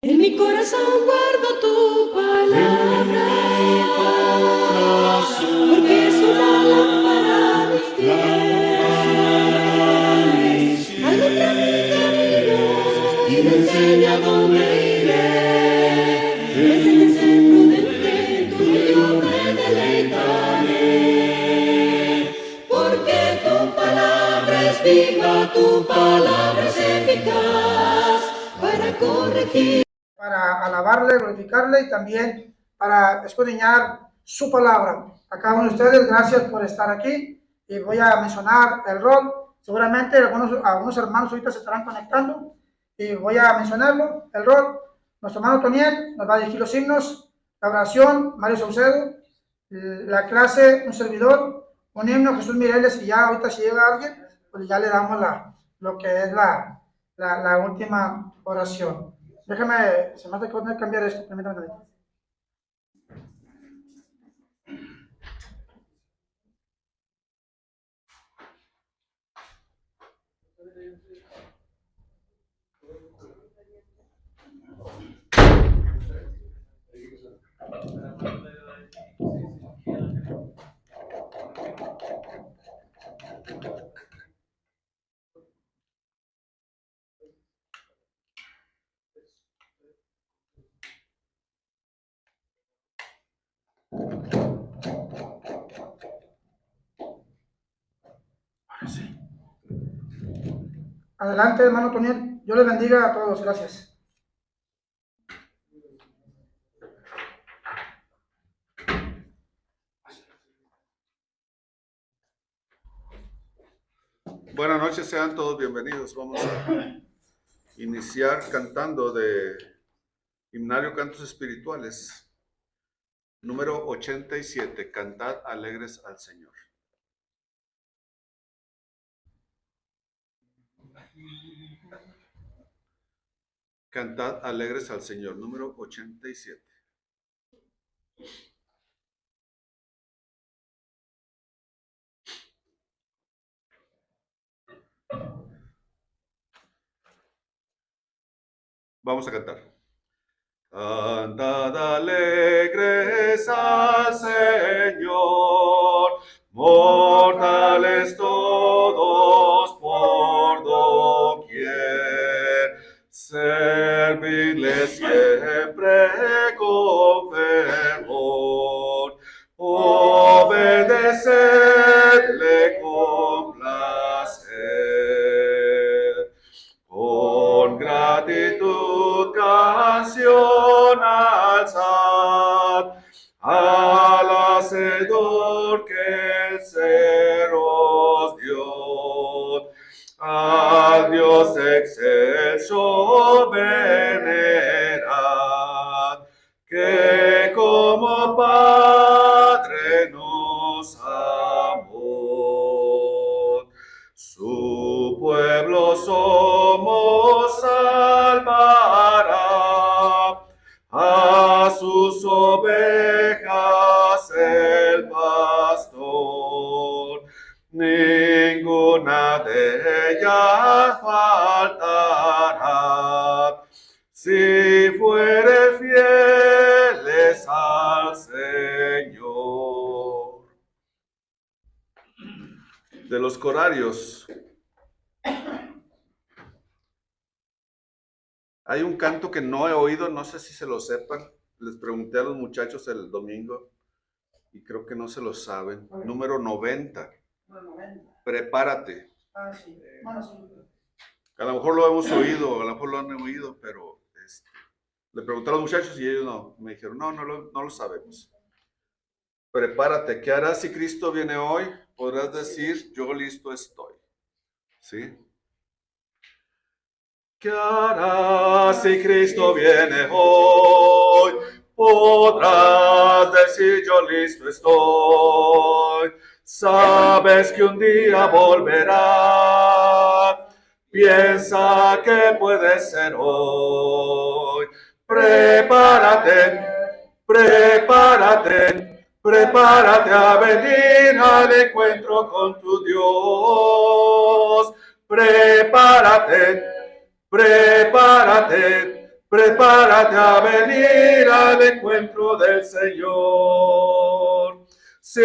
En mi corazón guardo tu palabra, porque es una lámpara a mis pies, alumbra mi camino y me enseña dónde iré. Me enseñas a ser prudente, tú y yo me deleitaré, porque tu palabra es viva, tu palabra es eficaz para corregir, para alabarle, glorificarle y también para escudriñar su palabra. A cada uno de ustedes, gracias por estar aquí. Y voy a mencionar el rol. Seguramente algunos hermanos ahorita se estarán conectando y voy a mencionarlo, el rol. Nuestro hermano Toniel nos va a dirigir los himnos, la oración, Mario Saucedo, la clase, un servidor, un himno, Jesús Mireles, y ya ahorita si llega alguien, pues ya le damos lo que es la última oración. Déjame, se me hace que voy a cambiar esto, permítame. Adelante, hermano Toniel. Dios les bendiga a todos. Gracias. Buenas noches, sean todos bienvenidos. Vamos a iniciar cantando de Himnario Cantos Espirituales, número 87, Cantad alegres al Señor. Cantad alegres al Señor, número 87. Vamos a cantar. Cantad alegres al Señor, mortales todos por doquier, servidle siempre con fervor, obedecedle con placer, con gratitud canción alzad al Hacedor que el ser os dio, al Dios excelso venerad, que como Padre nos amó. Su pueblo somos, salvará a sus ovejas el pastor, ninguna de ellas faltará, si fuere fieles al Señor. De los corarios, hay un canto que no he oído, no sé si se lo sepan. Les pregunté a los muchachos el domingo y creo que no se lo saben. Número 90. Prepárate. Sí. Bueno, sí. A lo mejor lo hemos oído, a lo mejor lo han oído, pero le pregunté a los muchachos y ellos no. Me dijeron, no lo sabemos. Prepárate, ¿qué harás si Cristo viene hoy? Podrás decir, yo listo estoy. ¿Sí? ¿Qué harás si Cristo viene hoy? Podrás decir, yo listo estoy. Sabes que un día volverá. Piensa que puede ser hoy. Prepárate, prepárate, prepárate a venir al encuentro con tu Dios. Prepárate, prepárate, prepárate a venir al encuentro del Señor. Si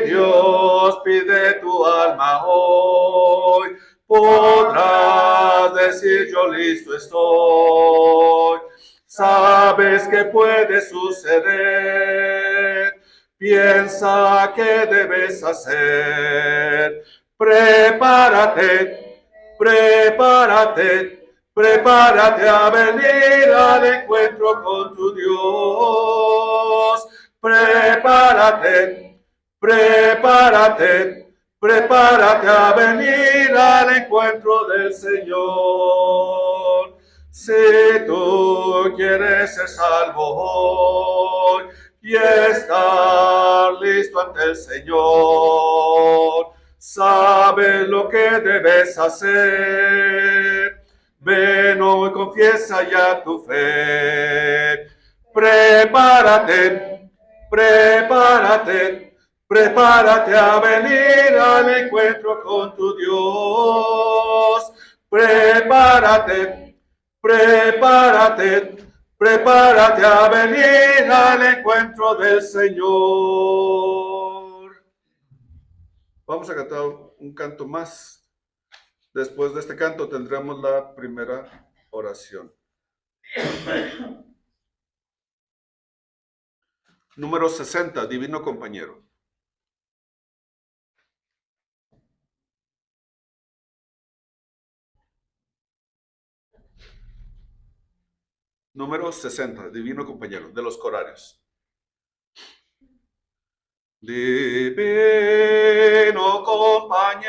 Dios pide tu alma hoy, podrás decir yo listo estoy. Sabes que puede suceder, piensa qué debes hacer. Prepárate, prepárate, prepárate a venir al encuentro con tu Dios. Prepárate, prepárate, prepárate a venir al encuentro del Señor. Si tú quieres ser salvo hoy y estar listo ante el Señor, sabes lo que debes hacer. Ven hoy, confiesa ya tu fe. Prepárate, prepárate, prepárate a venir al encuentro con tu Dios. Prepárate, prepárate, prepárate a venir al encuentro del Señor. Vamos a cantar un canto más. Después de este canto tendremos la primera oración. Número 60, Divino Compañero. Número 60, Divino Compañero, de los corarios. Divino compañero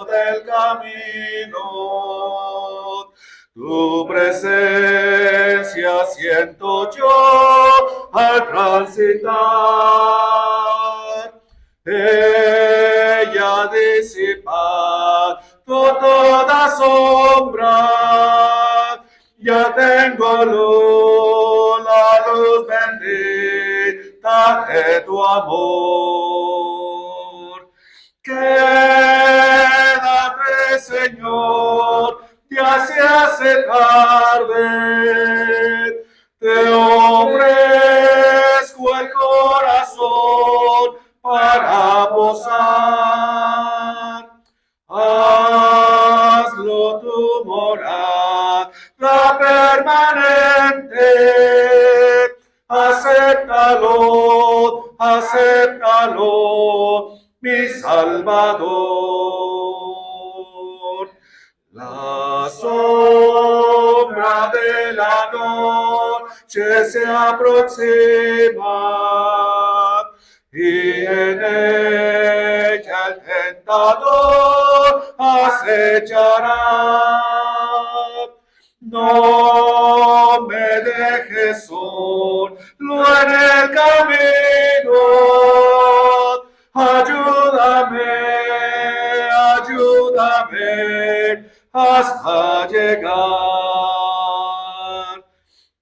del camino, tu presencia siento yo al transitar. Ella disipa toda sombra, ya tengo luz, la luz bendita de tu amor. Quédate, Señor, ya se hace tarde, te ofrezco el corazón para posar. Hazlo tu morada permanente, acéptalo, acéptalo, mi Salvador. La sombra de la noche se aproxima y en ella el tentador acechará. No me dejes solo en el camino, ayúdame, ayúdame hasta llegar.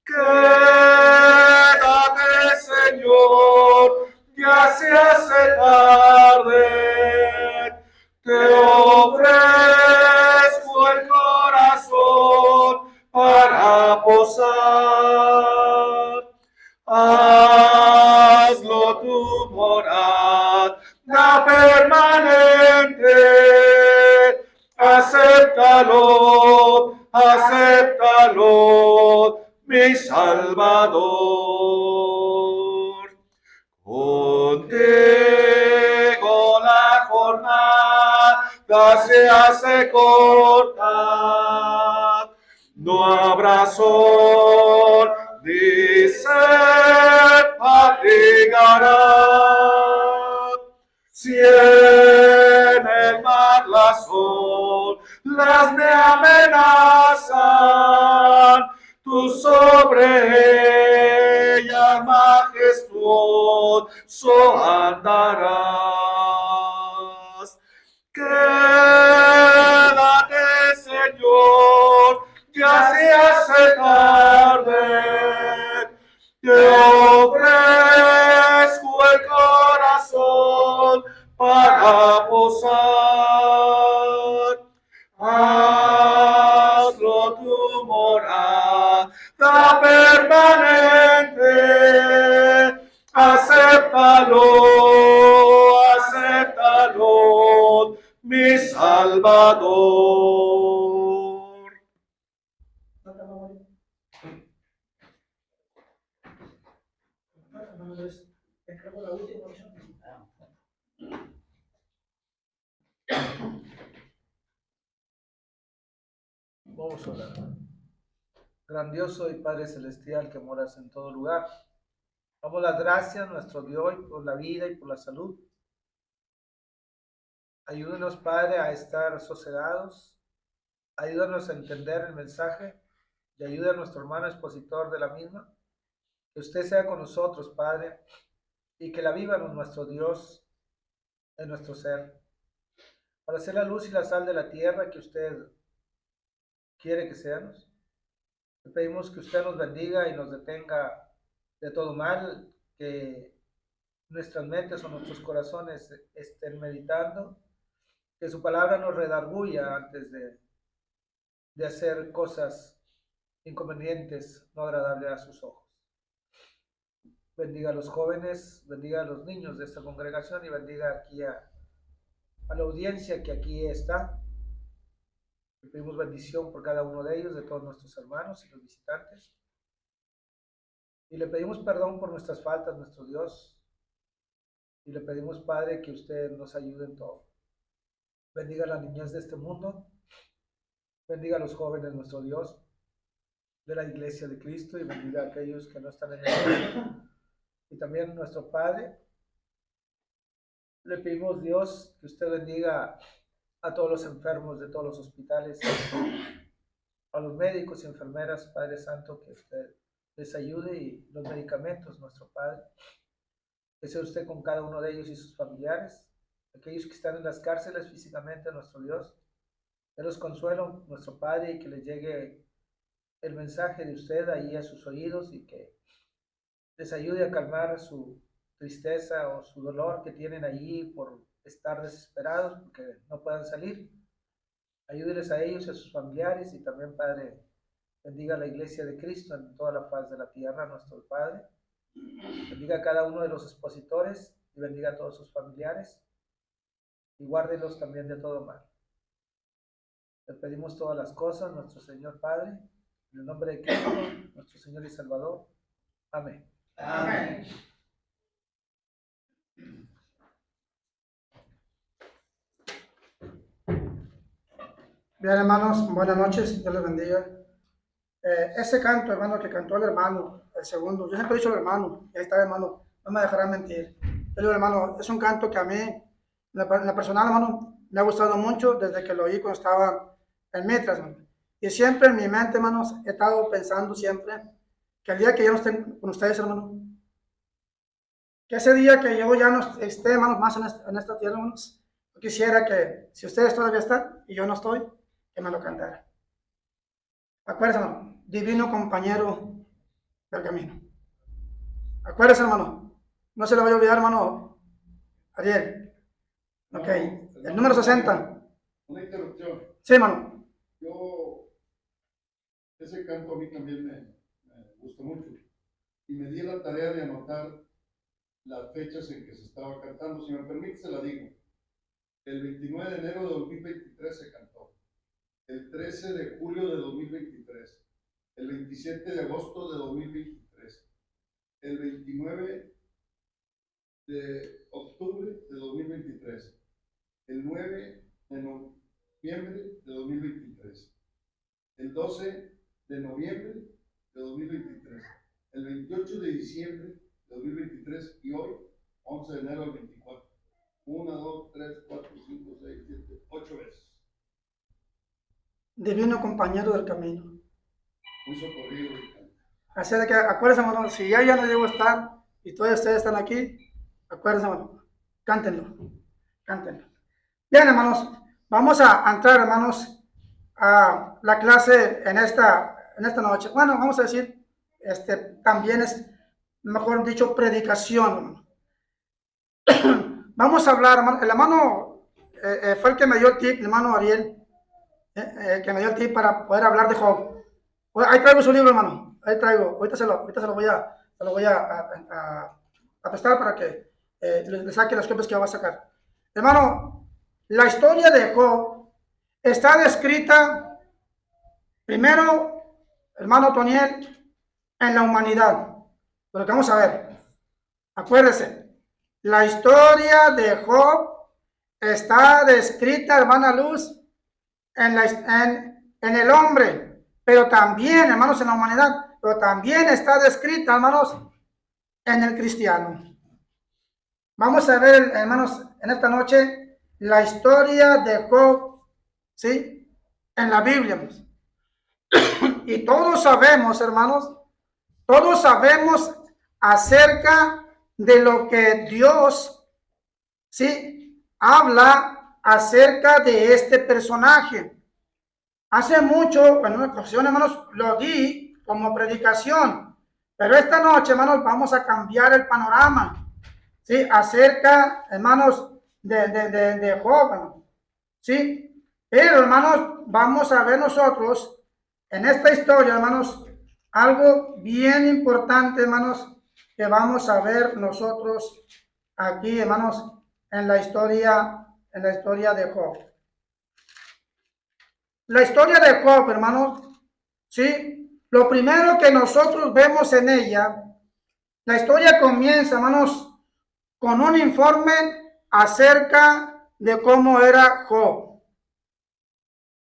Quédate, Señor, ya se hace tarde, te ofrezco el corazón para posar. Hazlo tu morada permanente, acéptalo, acéptalo, mi Salvador. Contigo la jornada se hace corta, no habrá sol ni sed fatigará. Si en el mar las olas me amenazan, tú sobre ella majestuoso andarás. Quédate, Señor, ya se hace tarde, te ofrezco el corazón para posar. Hazlo tu morada permanente. Acéptalo, acéptalo, mi Salvador. Vamos a orar. Grandioso y Padre Celestial que moras en todo lugar, damos las gracias, nuestro Dios, por la vida y por la salud. Ayúdenos, Padre, a estar sosegados. Ayúdanos a entender el mensaje y ayuda a nuestro hermano expositor de la misma. Que usted sea con nosotros, Padre, y que la vívanos nuestro Dios en nuestro ser, para ser la luz y la sal de la tierra que usted quiere que seamos. Le pedimos que usted nos bendiga y nos detenga de todo mal, que nuestras mentes o nuestros corazones estén meditando, que su palabra nos redarguya antes de hacer cosas inconvenientes, no agradables a sus ojos. Bendiga a los jóvenes, bendiga a los niños de esta congregación y bendiga aquí a la audiencia que aquí está. Le pedimos bendición por cada uno de ellos, de todos nuestros hermanos y los visitantes. Y le pedimos perdón por nuestras faltas, nuestro Dios. Y le pedimos, Padre, que usted nos ayude en todo. Bendiga a la niñez de este mundo. Bendiga a los jóvenes, nuestro Dios, de la iglesia de Cristo. Y bendiga a aquellos que no están en la iglesia. Y también nuestro Padre. Le pedimos, Dios, que usted bendiga a todos los enfermos de todos los hospitales, a los médicos y enfermeras, Padre Santo, que usted les ayude y los medicamentos, nuestro Padre. Que sea usted con cada uno de ellos y sus familiares, aquellos que están en las cárceles físicamente, nuestro Dios. Que los consuelo, nuestro Padre, y que les llegue el mensaje de usted ahí a sus oídos y que les ayude a calmar su tristeza o su dolor que tienen allí por estar desesperados porque no puedan salir. Ayúdeles a ellos y a sus familiares y también, Padre, bendiga a la iglesia de Cristo en toda la faz de la tierra, nuestro Padre. Bendiga a cada uno de los expositores y bendiga a todos sus familiares y guárdelos también de todo mal. Le pedimos todas las cosas, nuestro Señor Padre, en el nombre de Cristo, nuestro Señor y Salvador. Amén. Amén. Bien, hermanos, buenas noches, Dios les bendiga. Ese canto, hermano, que cantó el hermano, el segundo, yo siempre he dicho el hermano, y ahí está el hermano, no me dejarán mentir. Yo digo, hermano, es un canto que a mí, en la personal, hermano, me ha gustado mucho desde que lo oí cuando estaba en Mitras, hermano. Y siempre en mi mente, hermanos, he estado pensando siempre que el día que yo no esté con ustedes, hermano, que ese día que yo ya no esté, hermanos, más en esta tierra, hermanos, yo quisiera que, si ustedes todavía están y yo no estoy, que me lo cantara. Acuérdense, hermano, divino compañero del camino. Acuérdense, hermano, no se lo voy a olvidar, hermano Ariel. Ok, el número 60. Una interrupción. Sí, hermano. Ese canto a mí también me gustó mucho. Y me di la tarea de anotar las fechas en que se estaba cantando. Si me permite, se la digo. El 29 de enero de 2023 se cantó. El 13 de julio de 2023. El 27 de agosto de 2023. El 29 de octubre de 2023. El 9 de noviembre de 2023. El 12 de noviembre de 2023. El 28 de diciembre de 2023 y hoy, 11 de enero del 24. 1, 2, 3, 4, 5, 6, 7, 8 veces. Divino compañero del camino. Muy socorrido. Así de que acuérdense, hermano, si ya no debo estar y todos ustedes están aquí, acuérdense, hermano, cántenlo, cántenlo. Bien, hermanos, vamos a entrar, hermanos, a la clase en esta noche. Bueno, vamos a decir, también es, mejor dicho, predicación. Vamos a hablar, hermano, el hermano fue el que me dio el tip, el hermano Ariel, que me dio el tip para poder hablar de Job. Ahí traigo su libro, hermano. Ahí traigo. Ahorita se lo voy a prestar para que le saque las copias que va a sacar. Hermano, la historia de Job está descrita primero, hermano Toniel, en la humanidad. Pero que vamos a ver. Acuérdese, la historia de Job está descrita, hermana Luz, en el hombre, pero también, hermanos, en la humanidad, pero también está descrita, hermanos, en el cristiano. Vamos a ver, hermanos, en esta noche, la historia de Job, ¿sí? En la Biblia. Y todos sabemos, hermanos, todos sabemos acerca de lo que Dios, ¿sí? Habla acerca de este personaje. Hace mucho, en una ocasión, hermanos, lo di como predicación, pero esta noche, hermanos, vamos a cambiar el panorama, ¿sí? Acerca, hermanos, de Job, hermanos, ¿sí? Pero, hermanos, vamos a ver nosotros en esta historia, hermanos, algo bien importante, hermanos, que vamos a ver nosotros aquí, hermanos, en la historia de Job. La historia de Job, hermanos, ¿sí? Lo primero que nosotros vemos en ella, la historia comienza, hermanos, con un informe acerca de cómo era Job.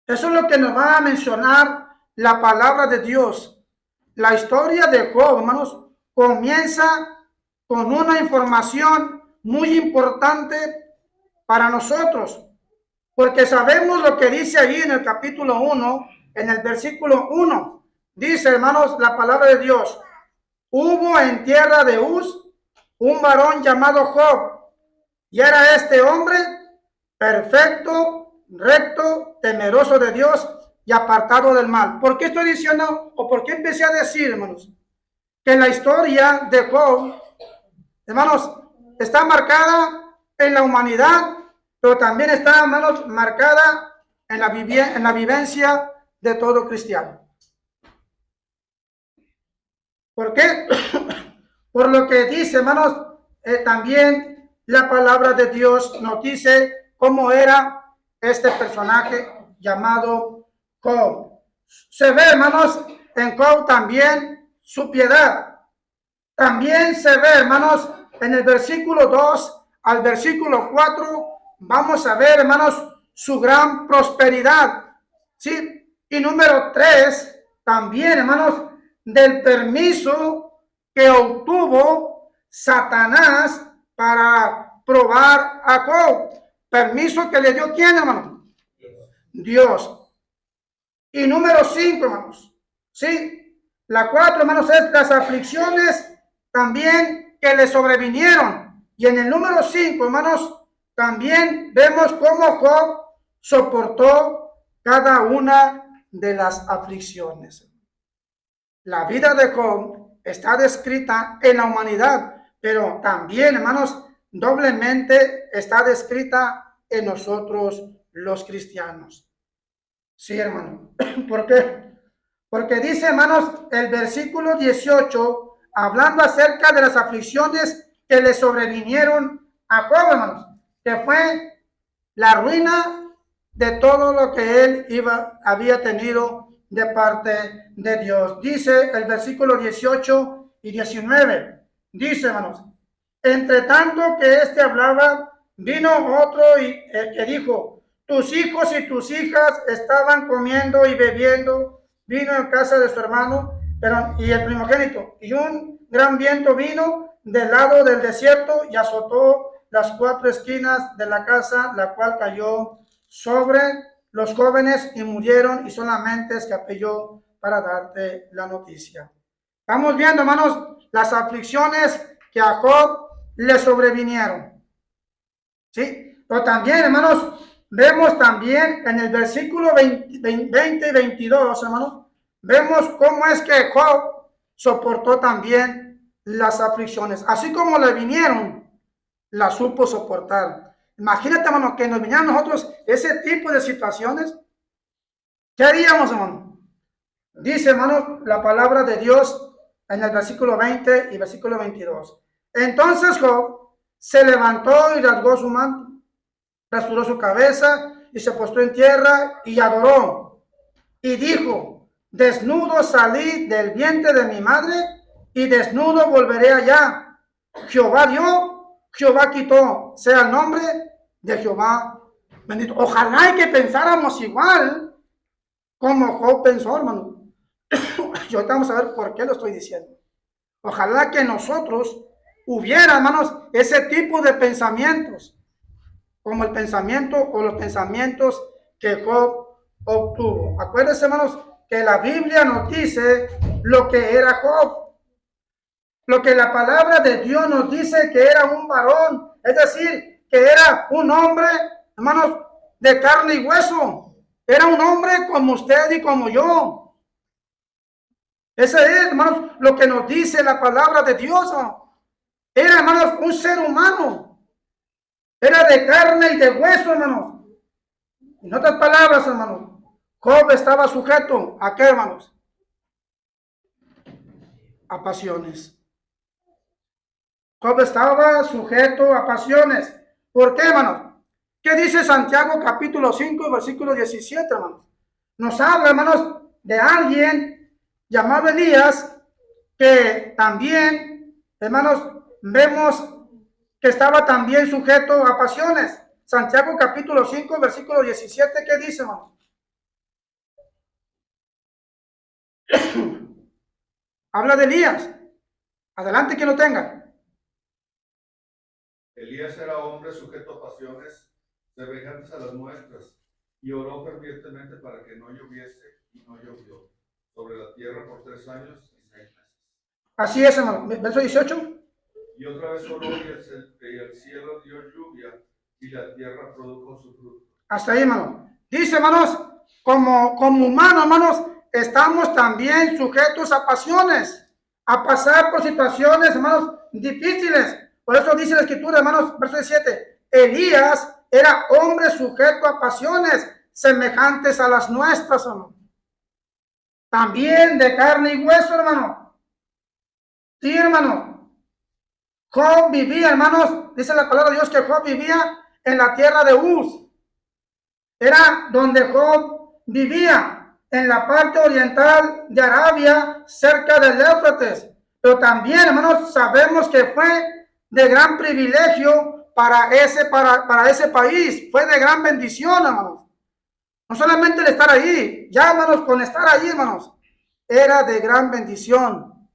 Eso es lo que nos va a mencionar la palabra de Dios. La historia de Job, hermanos, comienza con una información muy importante para nosotros, porque sabemos lo que dice ahí en el capítulo 1, en el versículo 1. Dice, hermanos, la palabra de Dios: hubo en tierra de Uz un varón llamado Job, y era este hombre perfecto, recto, temeroso de Dios y apartado del mal. ¿Por qué estoy diciendo, o por qué empecé a decir, hermanos, que la historia de Job, hermanos, está marcada en la humanidad, pero también está, hermanos, marcada en la vivencia de todo cristiano? ¿Por qué? Por lo que dice, hermanos, también la palabra de Dios nos dice cómo era este personaje llamado Job. Se ve, hermanos, en Job también su piedad. También se ve, hermanos, en el versículo 2 al versículo 4, vamos a ver, hermanos, su gran prosperidad, ¿sí? Y número 3, también, hermanos, del permiso que obtuvo Satanás para probar a Job. Permiso que le dio ¿quién, hermano? Dios. Y número 5, hermanos, ¿sí? La 4, hermanos, es las aflicciones también que le sobrevinieron. Y en el número 5, hermanos, también vemos cómo Job soportó cada una de las aflicciones. La vida de Job está descrita en la humanidad, pero también, hermanos, doblemente está descrita en nosotros los cristianos. Sí, hermano. ¿Por qué? Porque dice, hermanos, el versículo 18, hablando acerca de las aflicciones que le sobrevinieron a Job, hermanos, que fue la ruina de todo lo que él había tenido de parte de Dios. Dice el versículo 18 y 19, dice, hermanos, entre tanto que éste hablaba, vino otro que dijo: tus hijos y tus hijas estaban comiendo y bebiendo vino en casa de su hermano, y el primogénito, y un gran viento vino del lado del desierto y azotó las 4 esquinas de la casa, la cual cayó sobre los jóvenes y murieron, y solamente escapé yo para darte la noticia. Estamos viendo, hermanos, las aflicciones que a Job le sobrevinieron, ¿sí? Pero también, hermanos, vemos también en el versículo 20 y 22, hermanos, vemos cómo es que Job soportó también las aflicciones. Así como le vinieron, las supo soportar. Imagínate, hermano, que nos vinieran nosotros ese tipo de situaciones. ¿Qué haríamos, hermano? Dice, hermanos, la palabra de Dios en el versículo 20 y versículo 22. Entonces Job se levantó y rasgó su manto, rasuró su cabeza y se postró en tierra y adoró. Y dijo, desnudo salí del vientre de mi madre y desnudo volveré allá. Jehová dio, Jehová quitó, sea el nombre de Jehová bendito. Ojalá que pensáramos igual como Job pensó, hermano. Y ahorita vamos a ver por qué lo estoy diciendo. Ojalá que nosotros hubiera, hermanos, ese tipo de pensamientos, como el pensamiento o los pensamientos que Job obtuvo. Acuérdense, hermanos, que la Biblia nos dice lo que era Job. Lo que la palabra de Dios nos dice que era un varón, es decir, que era un hombre, hermanos, de carne y hueso. Era un hombre como usted y como yo. Ese es, hermanos, lo que nos dice la palabra de Dios. Era, hermanos, un ser humano. Era de carne y de hueso, hermanos. En otras palabras, hermanos, Job estaba sujeto ¿a qué, hermanos? A pasiones. Job estaba sujeto a pasiones. ¿Por qué, hermanos? ¿Qué dice Santiago capítulo 5, versículo 17, hermanos? Nos habla, hermanos, de alguien llamado Elías, que también, hermanos, vemos que estaba también sujeto a pasiones. Santiago capítulo 5, versículo 17, ¿qué dice, hermanos? Habla de Elías. Adelante, quien lo tenga. Elías era hombre sujeto a pasiones semejantes a las nuestras, y oró fervientemente para que no lloviese, y no llovió sobre la tierra por 3 años y 6 meses. Así es, hermano. Verso 18. Y otra vez oró, y el cielo dio lluvia, y la tierra produjo su fruto. Hasta ahí, hermano. Dice, hermanos, como humanos, hermanos, estamos también sujetos a pasiones, a pasar por situaciones, hermanos, difíciles. Por eso dice la Escritura, hermanos, verso 17, Elías era hombre sujeto a pasiones semejantes a las nuestras, hermano. También de carne y hueso, hermano. Sí, hermano. Job vivía, hermanos, dice la palabra de Dios que Job vivía en la tierra de Uz. Era donde Job vivía, en la parte oriental de Arabia, cerca del Éufrates. Pero también, hermanos, sabemos que fue de gran privilegio para ese país. Fue de gran bendición, hermanos. No solamente el estar ahí, ya, hermanos, con estar ahí, hermanos, era de gran bendición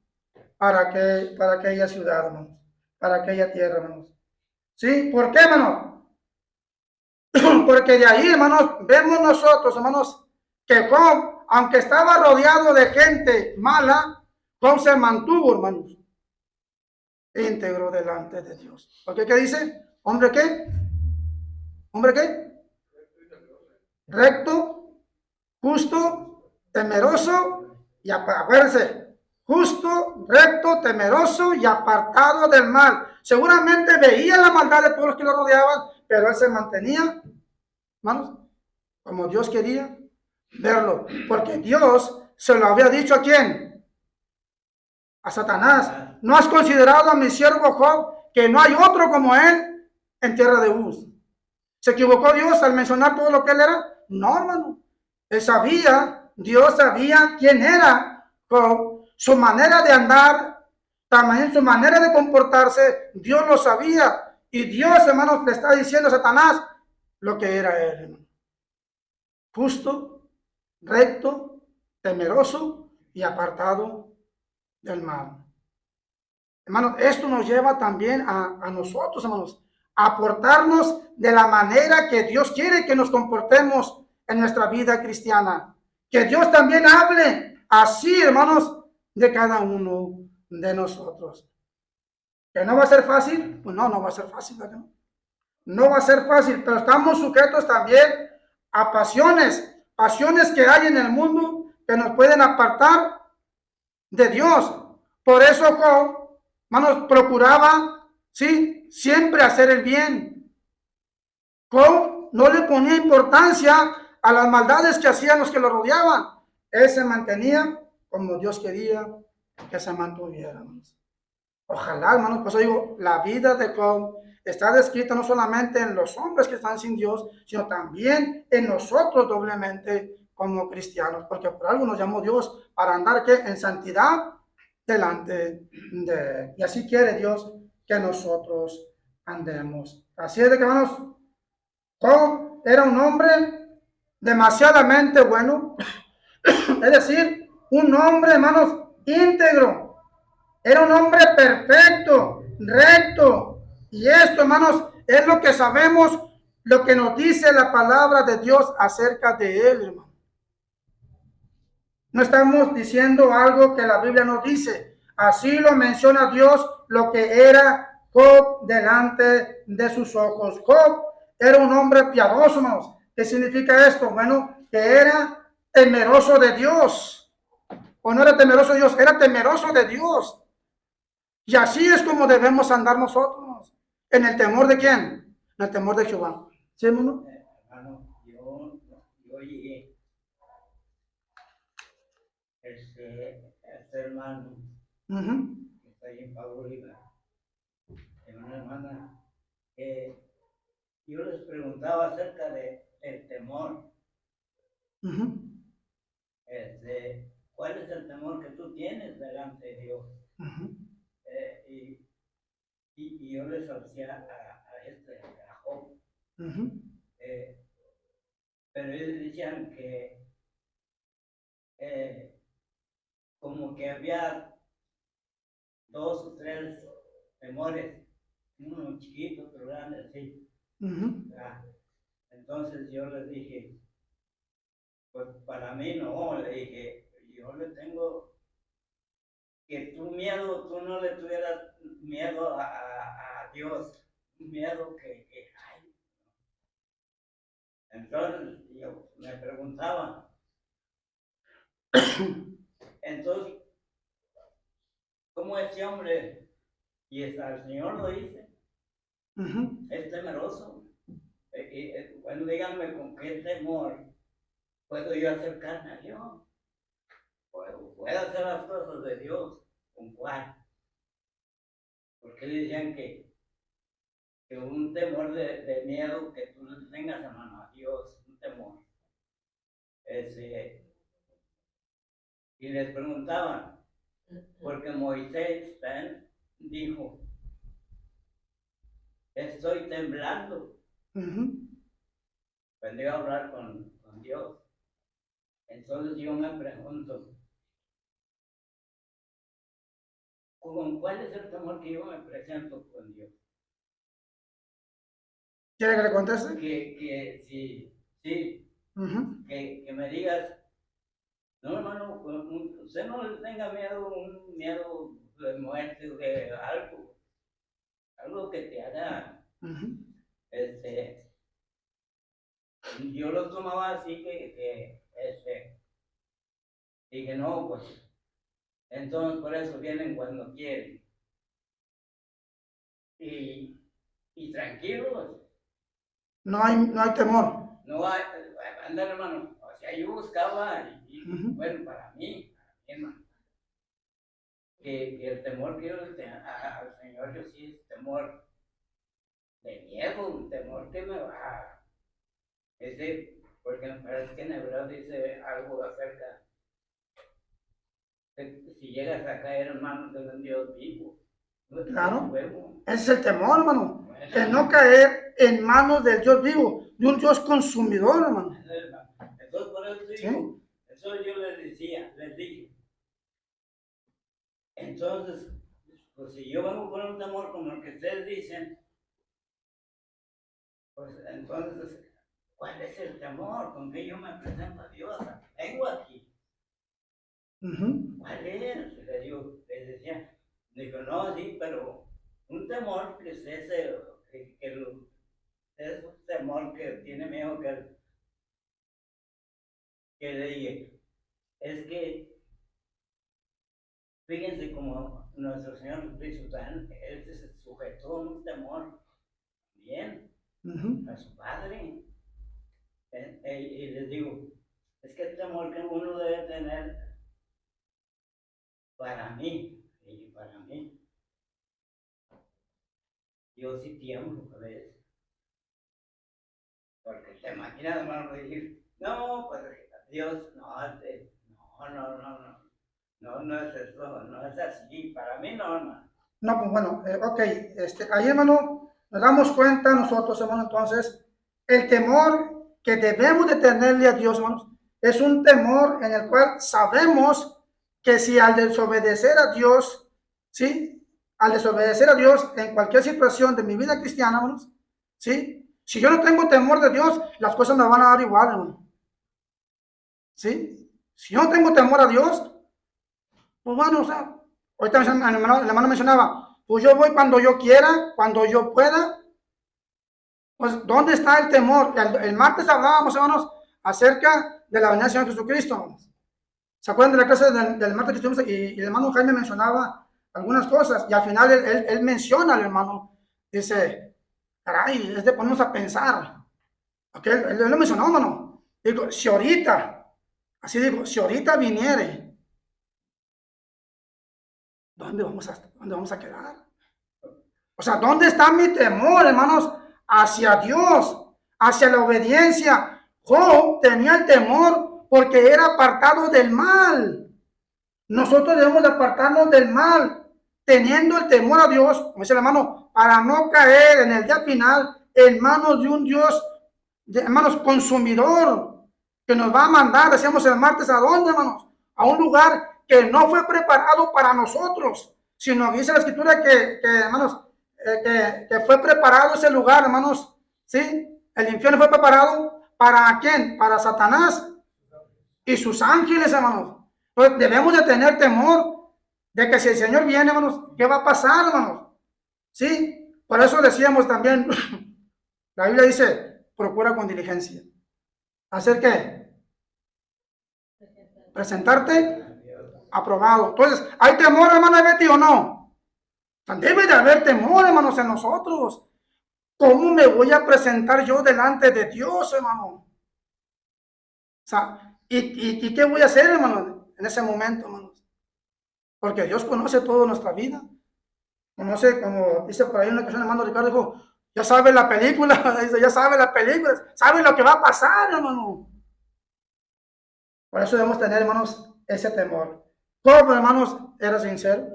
para aquella ciudad, hermanos, para aquella tierra, hermanos. ¿Sí? ¿Por qué, hermanos? Porque de ahí, hermanos, vemos nosotros, hermanos, que Job, aunque estaba rodeado de gente mala, Job se mantuvo, hermanos, íntegro delante de Dios. ¿Por qué? ¿Qué dice? ¿Hombre qué? ¿Hombre qué? Recto, justo, temeroso y acuérdense, justo, recto, temeroso y apartado del mal. Seguramente veía la maldad de todos los que lo rodeaban, pero él se mantenía, hermanos, como Dios quería verlo, porque Dios se lo había dicho ¿a quién? A Satanás. ¿No has considerado a mi siervo Job, que no hay otro como él en tierra de Uz? ¿Se equivocó Dios al mencionar todo lo que él era? No, hermano. Él sabía, Dios sabía quién era Job, su manera de andar, también su manera de comportarse, Dios lo sabía. Y Dios, hermanos, le está diciendo a Satanás lo que era él, hermano. Justo, recto, temeroso y apartado del mal. Hermanos, esto nos lleva también a nosotros, hermanos, a portarnos de la manera que Dios quiere que nos comportemos en nuestra vida cristiana. Que Dios también hable así, hermanos, de cada uno de nosotros. ¿Que no va a ser fácil? Pues no va a ser fácil, ¿verdad? No va a ser fácil, pero estamos sujetos también a pasiones que hay en el mundo que nos pueden apartar de Dios. Por eso Job, hermanos, procuraba, sí, siempre hacer el bien. Job no le ponía importancia a las maldades que hacían los que lo rodeaban. él se mantenía como Dios quería que se mantuviera, hermanos. Ojalá, hermanos, pues digo, la vida de Job está descrita no solamente en los hombres que están sin Dios, sino también en nosotros doblemente como cristianos, porque por algo nos llamó Dios para andar ¿qué? En santidad delante de Él. Y así quiere Dios que nosotros andemos. Así es de que, hermanos, Job era un hombre demasiadamente bueno, es decir, un hombre, hermanos, íntegro. Era un hombre perfecto, recto. Y esto, hermanos, es lo que sabemos, lo que nos dice la palabra de Dios acerca de él, hermano. No estamos diciendo algo que la Biblia nos dice. Así lo menciona Dios, lo que era Job delante de sus ojos. Job era un hombre piadoso, hermanos. ¿Qué significa esto? Bueno, que era temeroso de Dios. O no era temeroso de Dios, era temeroso de Dios. Y así es como debemos andar nosotros. ¿En el temor de quién? En el temor de Jehová. ¿Sí, hermano? Hermano, yo llegué, este hermano que está ahí en Pablo Oliva, en una hermana, yo les preguntaba acerca del temor. ¿Cuál es el temor que tú tienes delante de Dios? Y yo les decía a Job, pero ellos decían que como que había 2 o 3 temores, uno chiquito, otro grande, así. Entonces yo les dije, pues para mí no, le dije, yo le tengo que tu miedo, tú no le tuvieras miedo a Dios, un miedo que hay. Entonces yo me preguntaba, entonces, ¿cómo ese hombre, y el Señor lo dice, es temeroso? Bueno, díganme con qué temor puedo yo acercarme a Dios. Puedo hacer las cosas de Dios. ¿Con cuál? Porque decían que un temor de miedo que tú le tengas, hermano, a Dios, un temor. Y les preguntaban, porque Moisés dijo, estoy temblando. Cuando iba a hablar con Dios. Entonces yo me pregunto, ¿con cuál es el temor que yo me presento con Dios? ¿Quiere que le conteste? Que sí, que me digas, no, hermano, usted no le tenga miedo, un miedo de muerte, de algo que te haga, yo lo tomaba así dije, no, pues, entonces por eso vienen cuando quieren. Y tranquilos. No hay temor. No hay, andar, hermano, o sea, yo buscaba, bueno, para mí, hermano, que el temor que yo le tenía al Señor, yo sí es temor de miedo, un temor que me va, porque me parece que en hebreo dice algo acerca de si llegas a caer en manos de un Dios vivo. Claro, ese es el temor, hermano, el no caer en manos del Dios vivo, de un Dios consumidor, hermano. Entonces, por eso digo, eso yo les dije, entonces, pues si yo vengo con un temor como el que ustedes dicen, pues entonces, ¿cuál es el temor con que yo me presento a Dios? Vengo aquí. ¿Cuál es? Les decía, digo, no, sí, pero un temor que es ese, es un temor que tiene miedo que le dije, es que fíjense como nuestro Señor Jesucristo, Él se sujetó en un temor bien a su Padre. Y les digo, Es que el temor que uno debe tener para mí, y para mí, yo sí tiemblo a veces. Porque te imaginas, hermano, decir, no, pues Dios, no, no es eso, no es así, para mí no, hermano. No, pues bueno, ok, ahí hermano, nos damos cuenta nosotros, hermano, entonces, el temor que debemos de tenerle a Dios, hermanos, es un temor en el cual sabemos que si al desobedecer a Dios, ¿sí? Al desobedecer a Dios en cualquier situación de mi vida cristiana, hermanos, ¿sí? Si yo no tengo temor de Dios, las cosas me van a dar igual, hermano. ¿Sí? Si yo no tengo temor a Dios, pues bueno, o sea, ahorita el hermano mencionaba, pues yo voy cuando yo quiera, cuando yo pueda. Pues, ¿dónde está el temor? El martes hablábamos, hermanos, acerca de la venida del Señor Jesucristo, hermanos. ¿Se acuerdan de la clase del martes que estuvimos? Y el hermano Jaime mencionaba algunas cosas, y al final él menciona al hermano, dice, caray, es de ponernos a pensar. Porque él lo mencionó, hermano. Digo, si ahorita, así digo, si ahorita viniere, ¿dónde vamos a quedar? O sea, ¿dónde está mi temor, hermanos? Hacia Dios, hacia la obediencia. Job tenía el temor porque era apartado del mal. Nosotros debemos de apartarnos del mal, teniendo el temor a Dios, como dice el hermano, para no caer en el día final en manos de un Dios, hermanos, consumidor, que nos va a mandar, decíamos el martes, ¿a dónde, hermanos? A un lugar que no fue preparado para nosotros, sino dice la escritura que hermanos, que fue preparado ese lugar, hermanos, ¿sí? El infierno fue preparado ¿para quién? Para Satanás y sus ángeles, hermanos. Entonces debemos de tener temor de que si el Señor viene, hermanos, ¿qué va a pasar, hermanos? ¿Sí? Por eso decíamos también, la Biblia dice, procura con diligencia. ¿Hacer qué? Presentarte aprobado. Entonces, ¿hay temor, hermana Betty, o no? Debe de haber temor, hermanos, en nosotros. ¿Cómo me voy a presentar yo delante de Dios, hermano? O sea, ¿y qué voy a hacer, hermano, en ese momento, hermanos? Porque Dios conoce toda nuestra vida. Conoce, como dice por ahí una persona, hermano Ricardo, dijo, ya sabe la película, dice, ya sabe la película, sabe lo que va a pasar, hermano. Por eso debemos tener, hermanos, ese temor. Job, hermanos, era sincero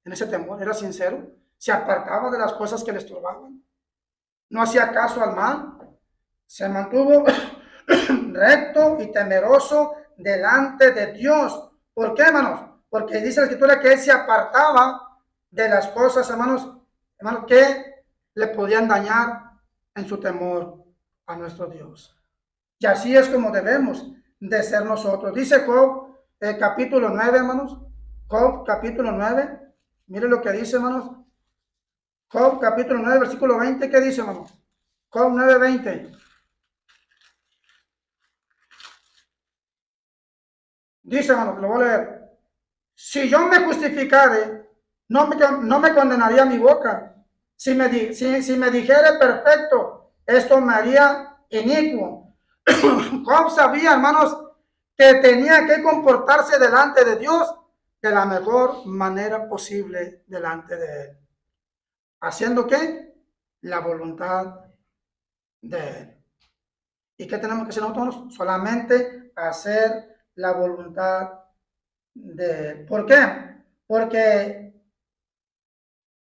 en ese temor, era sincero, se apartaba de las cosas que le estorbaban, no hacía caso al mal, se mantuvo recto y temeroso delante de Dios. ¿Por qué, hermanos? Porque dice la escritura que él se apartaba de las cosas, hermanos, que le podían dañar en su temor a nuestro Dios. Y así es como debemos de ser nosotros. Dice Job, capítulo 9, hermanos. Job, capítulo 9. Mire lo que dice, hermanos. Job, capítulo 9, versículo 20. ¿Qué dice, hermanos? Job 9, 20. Dice, hermanos, lo voy a leer. Si yo me justificare, no me condenaría mi boca. Si me dijere perfecto, esto me haría inicuo. Job sabía, hermanos, que tenía que comportarse delante de Dios de la mejor manera posible delante de Él. ¿Haciendo qué? La voluntad de Él. ¿Y qué tenemos que hacer nosotros? Solamente hacer la voluntad de Él. ¿Por qué? Porque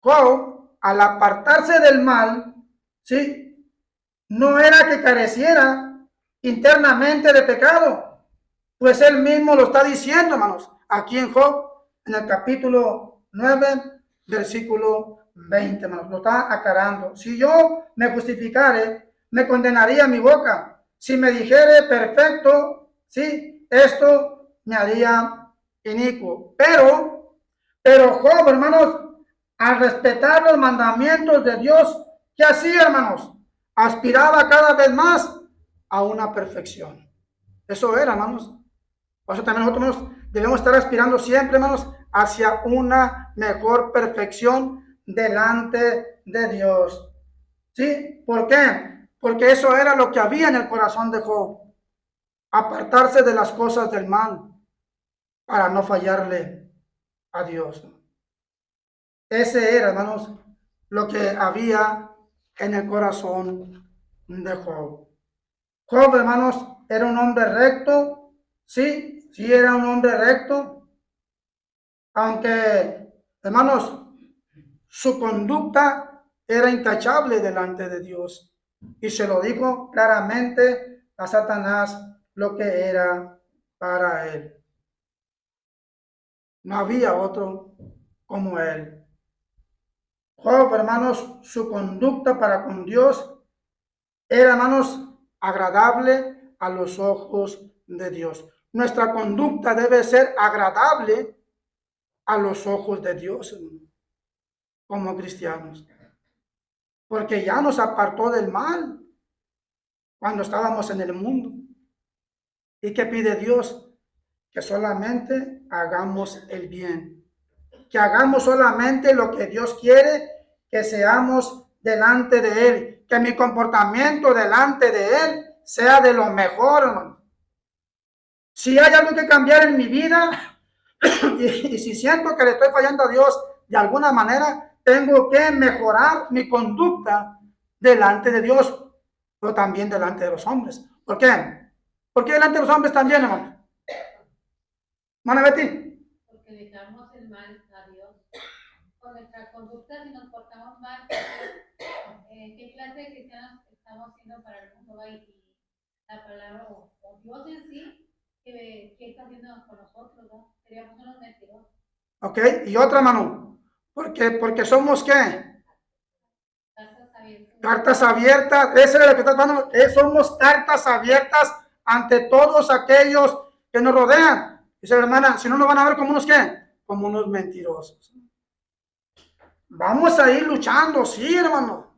Job, al apartarse del mal, ¿sí? No era que careciera internamente de pecado, pues él mismo lo está diciendo, hermanos, aquí en Job, en el capítulo 9, versículo 20, hermanos, lo está aclarando. Si yo me justificare, me condenaría mi boca. Si me dijere perfecto, sí, esto me haría inicuo. Pero Job, hermanos, al respetar los mandamientos de Dios, ¿qué hacía, hermanos? Aspiraba cada vez más a una perfección. Eso era, hermanos. Por eso también nosotros, hermanos, debemos estar aspirando siempre, hermanos, hacia una mejor perfección delante de Dios. ¿Sí? ¿Por qué? Porque eso era lo que había en el corazón de Job. apartarse de las cosas del mal para no fallarle a Dios. Ese era, hermanos, lo que había en el corazón de Job. Job, hermanos, era un hombre recto, sí era un hombre recto, aunque, hermanos, su conducta era intachable delante de Dios. Y se lo dijo claramente a Satanás lo que era para él. No había otro como él. Job, hermanos, su conducta para con Dios era, hermanos, agradable a los ojos de Dios. Nuestra conducta debe ser agradable a los ojos de Dios, como cristianos. Porque ya nos apartó del mal cuando estábamos en el mundo. ¿Y qué pide Dios? Que solamente hagamos el bien. Que hagamos solamente lo que Dios quiere, que seamos delante de Él. Que mi comportamiento delante de Él sea de lo mejor, hermano. Si hay algo que cambiar en mi vida y si siento que le estoy fallando a Dios de alguna manera, tengo que mejorar mi conducta delante de Dios, pero también delante de los hombres. ¿Por qué? ¿Por qué delante de los hombres también, hermano? ¿Mana Betty? Porque dejamos el mal a Dios. Con nuestra conducta, si nos portamos mal, ¿qué clase de cristianos estamos siendo para el mundo? Y la palabra o Dios en sí, ¿qué está haciendo con nosotros? ¿No? Seríamos unos mentirosos. Ok, y otra, mano. Porque somos ¿qué? Cartas abiertas. Cartas abiertas. Ese es lo que está hablando. Somos cartas abiertas ante todos aquellos que nos rodean. Dice la hermana, si no nos van a ver como unos ¿qué? Como unos mentirosos. Vamos a ir luchando, sí, hermano.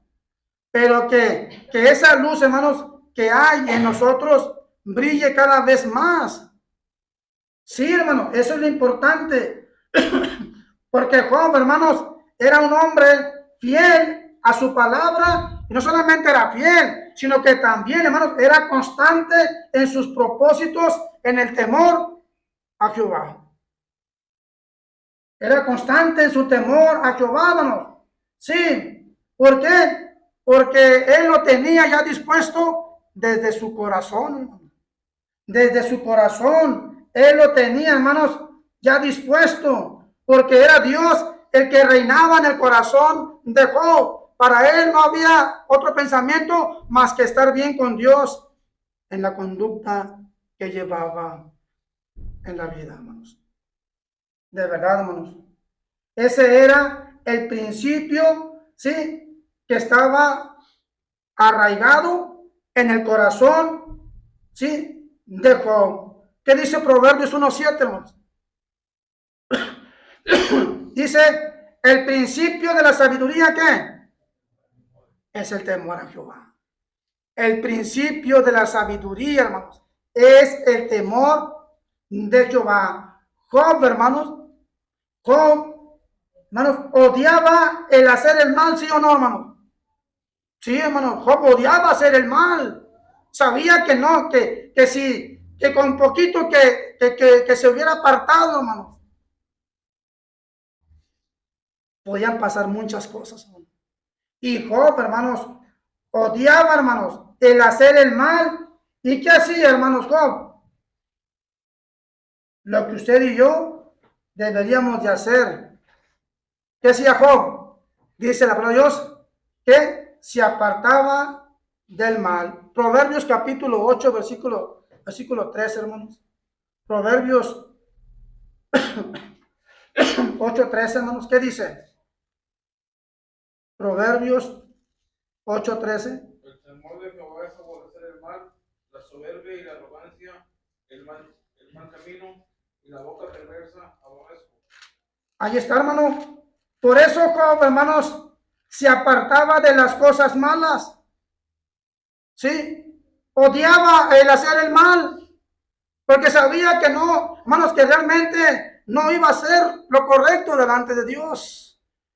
Pero que esa luz, hermanos, que hay en nosotros brille cada vez más. Sí, hermano, eso es lo importante. Porque Job, hermanos, era un hombre fiel a su palabra. Y no solamente era fiel, sino que también, hermanos, era constante en sus propósitos, en el temor a Jehová. Era constante en su temor a Jehová, hermanos. Sí, ¿por qué? Porque él lo tenía ya dispuesto desde su corazón, hermano. Desde su corazón, él lo tenía, hermanos, ya dispuesto, porque era Dios el que reinaba en el corazón de Job. Para él no había otro pensamiento más que estar bien con Dios en la conducta que llevaba en la vida, hermanos. De verdad, hermanos. Ese era el principio, ¿sí? Que estaba arraigado en el corazón, ¿sí? De Job. ¿Qué dice Proverbios 1:7, hermanos? Dice, el principio de la sabiduría, ¿qué? Es el temor a Jehová. El principio de la sabiduría, hermanos, es el temor de Jehová. Job, hermanos, odiaba el hacer el mal, ¿sí o no, hermanos? Sí, hermanos, Job odiaba hacer el mal. Sabía que no, que con poquito que se hubiera apartado, hermanos, podían pasar muchas cosas, hermanos. Y Job, hermanos, odiaba, hermanos, el hacer el mal. ¿Y qué hacía, hermanos, Job? Lo que usted y yo deberíamos de hacer. ¿Qué hacía Job? Dice la palabra de Dios que se apartaba del mal. Proverbios capítulo 8, versículo 13, hermanos. Proverbios 8:13, hermanos. ¿Qué dice? Proverbios 8:13. El temor de Jehová es aborrecer el mal, la soberbia y la arrogancia, el mal camino y la boca perversa aborrezco. Ahí está, hermano. Por eso Job, hermanos, se apartaba de las cosas malas. ¿Sí? Odiaba el hacer el mal. Porque sabía que no, hermanos, que realmente no iba a ser lo correcto delante de Dios.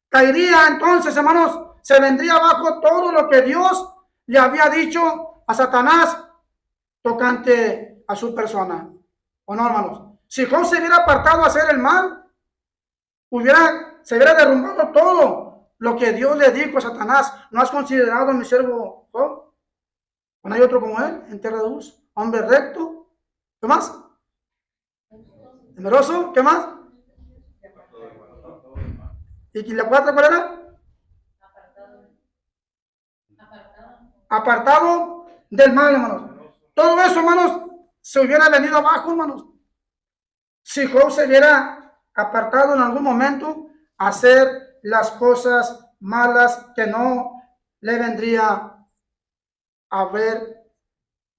Caería entonces, hermanos, se vendría abajo todo lo que Dios le había dicho a Satanás tocante a su persona. ¿O no, hermanos? Si Job se hubiera apartado a hacer el mal, se hubiera derrumbado todo lo que Dios le dijo a Satanás. ¿No has considerado a mi siervo Job? ¿No hay otro como él en tierra de Uz? Hombre recto. ¿Qué más? Temeroso. ¿Qué más? ¿Y la cuarta cuál era? Apartado del mal, hermanos. Todo eso, hermanos, se hubiera venido abajo, hermanos. Si Job se hubiera apartado en algún momento a hacer las cosas malas que no le vendría a haber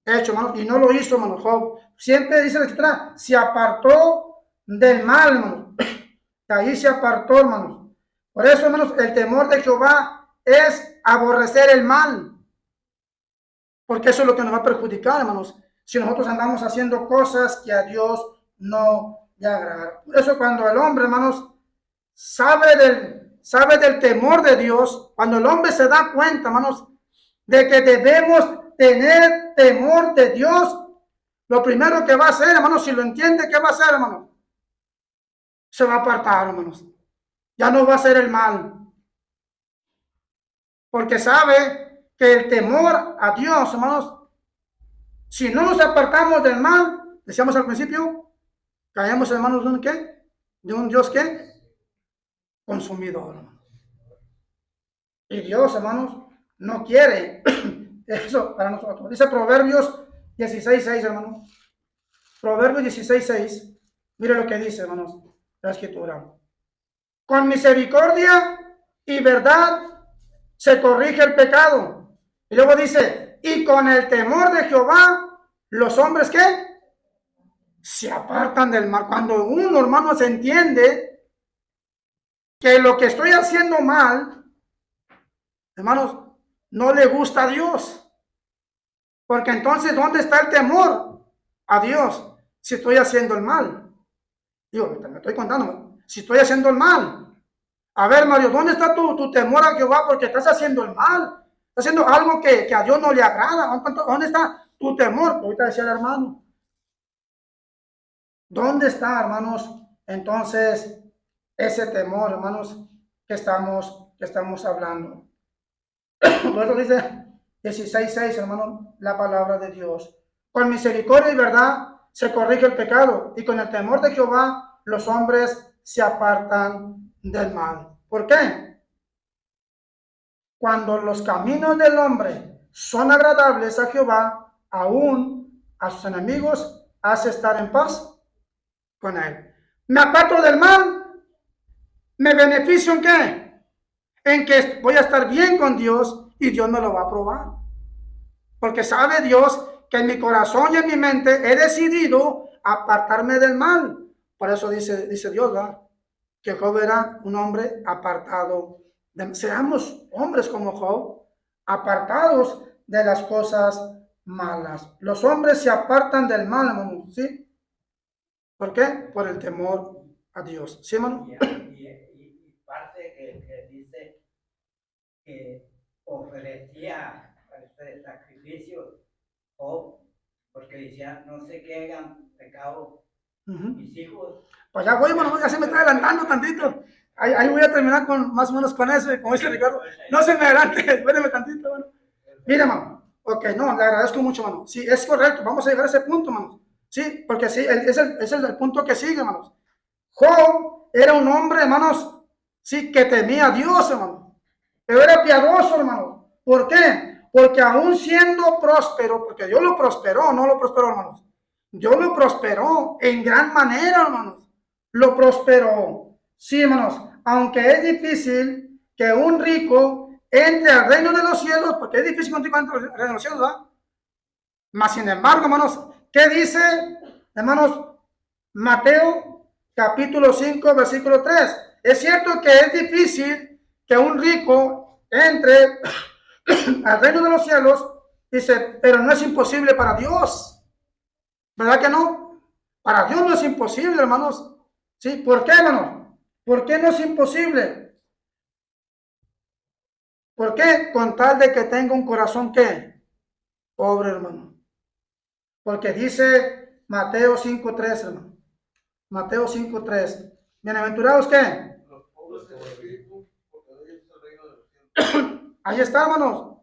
hecho, hermanos. Y no lo hizo, hermanos. Job siempre dice la escritura, se apartó del mal, hermanos. De ahí se apartó, hermanos. Por eso, hermanos, el temor de Jehová es aborrecer el mal. Porque eso es lo que nos va a perjudicar, hermanos. Si nosotros andamos haciendo cosas que a Dios no le agradan. Por eso cuando el hombre, hermanos, sabe del temor de Dios, cuando el hombre se da cuenta, hermanos, de que debemos tener temor de Dios, lo primero que va a hacer, hermanos, si lo entiende, ¿qué va a hacer, hermanos? Se va a apartar, hermanos. Ya no va a hacer el mal. Porque sabe que el temor a Dios, hermanos, si no nos apartamos del mal, decíamos al principio, caemos en manos de un ¿qué? De un Dios ¿qué? Consumidor, hermanos. Y Dios, hermanos, no quiere eso para nosotros. Dice Proverbios 16:6, hermanos. Proverbios 16:6. Mire lo que dice, hermanos, la escritura. Con misericordia y verdad se corrige el pecado. Y luego dice, y con el temor de Jehová, los hombres ¿qué? Se apartan del mal. Cuando uno, hermano, se entiende que lo que estoy haciendo mal, hermanos, no le gusta a Dios. Porque entonces, ¿dónde está el temor a Dios si estoy haciendo el mal? Digo, me estoy contando, si estoy haciendo el mal. A ver, Mario, ¿dónde está tu temor a Jehová? Porque estás haciendo el mal. Estás haciendo algo que a Dios no le agrada. ¿Dónde está tu temor? Ahorita decía el hermano. ¿Dónde está, hermanos, entonces ese temor, hermanos, que estamos hablando? Por eso dice 16:6, hermano, la palabra de Dios. Con misericordia y verdad se corrige el pecado, y con el temor de Jehová los hombres se apartan del mal. ¿Por qué? Cuando los caminos del hombre son agradables a Jehová, aún a sus enemigos hace estar en paz con él. Me aparto del mal, me beneficio ¿en qué? En que voy a estar bien con Dios y Dios me lo va a probar. Porque sabe Dios que en mi corazón y en mi mente he decidido apartarme del mal. Por eso dice Dios, ¿verdad? Que Job era un hombre apartado. Seamos hombres como Job, apartados de las cosas malas. Los hombres se apartan del mal, hermano, ¿sí? ¿Por qué? Por el temor a Dios. ¿Sí, hermano? Y parte que dice que ofrecía sacrificios, porque decía, no sé qué hagan pecado mis hijos. Pues ya voy, hermano, ya se me está adelantando tantito. Ahí voy a terminar más o menos con eso, como dice Ricardo. No se me adelante, espéreme tantito, hermano. Mira, hermano, ok, no, le agradezco mucho, hermano. Sí, es correcto, vamos a llegar a ese punto, hermano. Sí, porque sí, es el punto que sigue, hermanos. Job era un hombre, hermanos, sí, que temía a Dios, hermano. Pero era piadoso, hermano. ¿Por qué? Porque aún siendo próspero, porque Dios lo prosperó, no lo prosperó, hermanos. Dios lo prosperó en gran manera, hermanos. Lo prosperó. Sí, hermanos, aunque es difícil que un rico entre al reino de los cielos, porque es difícil que un rico entre al reino de los cielos, ¿verdad? Mas, sin embargo, hermanos, ¿qué dice, hermanos? Mateo, capítulo 5, versículo 3. Es cierto que es difícil que un rico entre al reino de los cielos, dice, pero no es imposible para Dios. ¿Verdad que no? Para Dios no es imposible, hermanos. ¿Sí? ¿Por qué, hermanos? ¿Por qué no es imposible? ¿Por qué? Con tal de que tenga un corazón, ¿qué? Pobre, hermano. Porque dice Mateo 5:3, hermano. Mateo 5:3. Bienaventurados, ¿qué? Los pobres en espíritu, porque de ellos es el reino de los cielos. Ahí está, hermanos.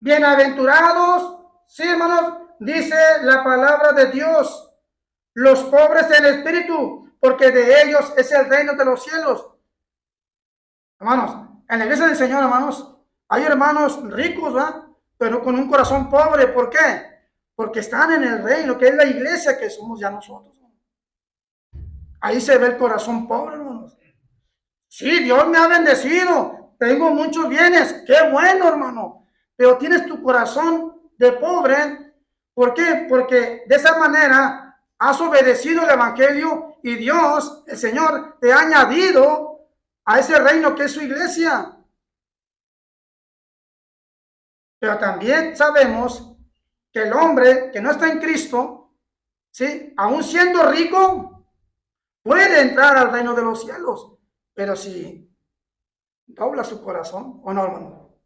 Bienaventurados, sí, hermanos, dice la palabra de Dios. Los pobres en espíritu, porque de ellos es el reino de los cielos. Hermanos, en la iglesia del Señor, hermanos, hay hermanos ricos, ¿verdad? Pero con un corazón pobre. ¿Por qué? Porque están en el reino, que es la iglesia que somos ya nosotros. Ahí se ve el corazón pobre, hermanos. Sí, Dios me ha bendecido, tengo muchos bienes, qué bueno, hermano, pero tienes tu corazón de pobre. ¿Por qué? Porque de esa manera has obedecido el evangelio y Dios, el Señor, te ha añadido a ese reino que es su iglesia. Pero también sabemos que el hombre que no está en Cristo, ¿sí?, aún siendo rico, puede entrar al reino de los cielos, pero si dobla su corazón, o no, hermano,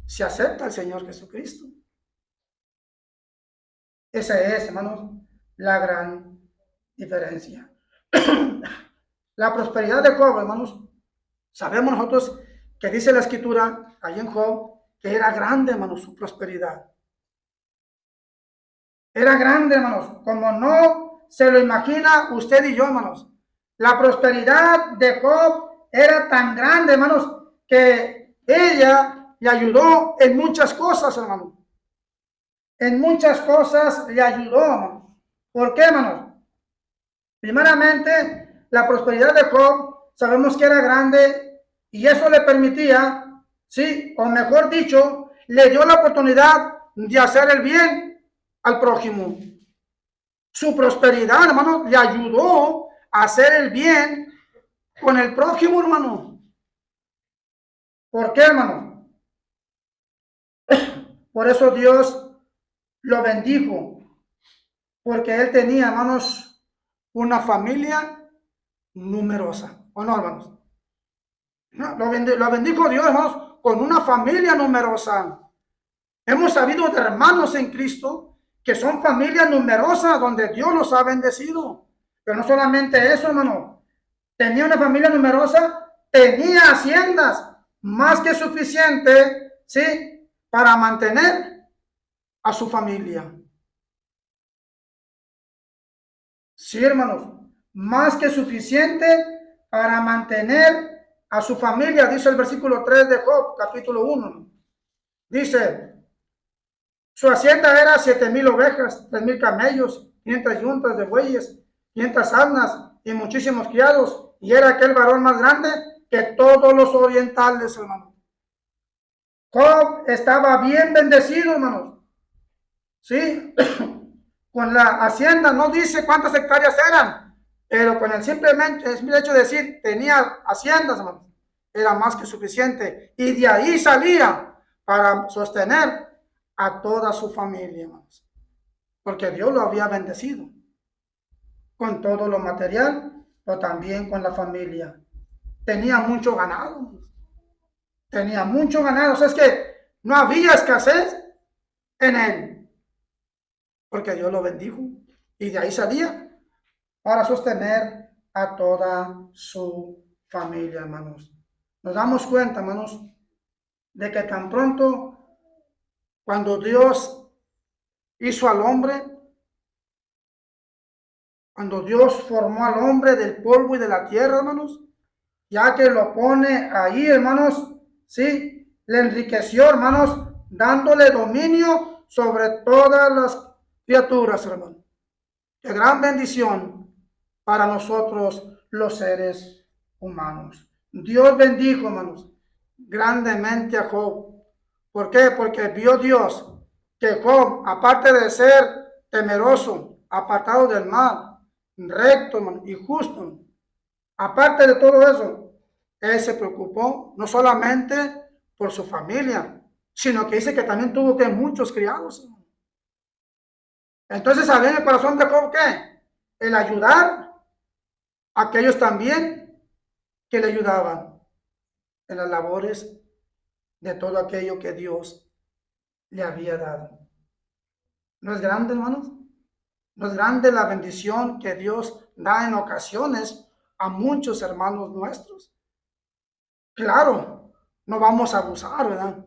si acepta al Señor Jesucristo. Esa es, hermanos, la gran diferencia. La prosperidad de Job, hermanos, sabemos nosotros que dice la Escritura, ahí en Job, que era grande, hermanos, su prosperidad. Era grande, hermanos, como no se lo imagina usted y yo, hermanos. La prosperidad de Job era tan grande, hermanos, que ella le ayudó en muchas cosas, hermanos. En muchas cosas le ayudó, hermanos. ¿Por qué, hermanos? Primeramente, la prosperidad de Job sabemos que era grande y eso le permitía, sí, o mejor dicho, le dio la oportunidad de hacer el bien al prójimo. Su prosperidad, hermano, le ayudó a hacer el bien con el prójimo, hermano. ¿Por qué, hermano? Por eso Dios lo bendijo, porque él tenía, hermanos, una familia numerosa. ¿O no, hermanos? No, lo bendijo Dios, hermanos, con una familia numerosa. Hemos sabido de hermanos en Cristo que son familias numerosas donde Dios los ha bendecido. Pero no solamente eso, hermano. Tenía una familia numerosa, tenía haciendas más que suficiente, ¿sí?, para mantener a su familia. Sí, hermanos, más que suficiente para mantener a su familia, dice el versículo 3 de Job, capítulo 1. Dice, su hacienda era 7,000 ovejas, 3,000 camellos, 500 yuntas de bueyes, 500 asnas y muchísimos criados, y era aquel varón más grande que todos los orientales, hermanos. Job estaba bien bendecido, hermanos. Sí, con la hacienda, no dice cuántas hectáreas eran, pero con el simplemente hecho de decir tenía haciendas, hermanos, era más que suficiente, y de ahí salía para sostener a toda su familia, hermanos, porque Dios lo había bendecido con todo lo material, pero también con la familia. Tenía mucho ganado, tenía mucho ganado, o sea, es que no había escasez en él, porque Dios lo bendijo, y de ahí salía para sostener a toda su familia, hermanos. Nos damos cuenta, hermanos, de que tan pronto cuando Dios hizo al hombre, cuando Dios formó al hombre del polvo y de la tierra, hermanos, ya que lo pone ahí, hermanos, sí, le enriqueció, hermanos, dándole dominio sobre todas las criaturas, hermanos. Qué gran bendición para nosotros los seres humanos. Dios bendijo, hermanos, grandemente a Job. ¿Por qué? Porque vio Dios que Job, aparte de ser temeroso, apartado del mal, recto, hermano, y justo, aparte de todo eso, él se preocupó no solamente por su familia, sino que dice que también tuvo que muchos criados, hermano. Entonces, ¿sabía en el corazón de Job qué? El ayudar a aquellos también que le ayudaban en las labores de todo aquello que Dios le había dado. ¿No es grande, hermanos? ¿No es grande la bendición que Dios da en ocasiones a muchos hermanos nuestros? Claro, no vamos a abusar, ¿verdad?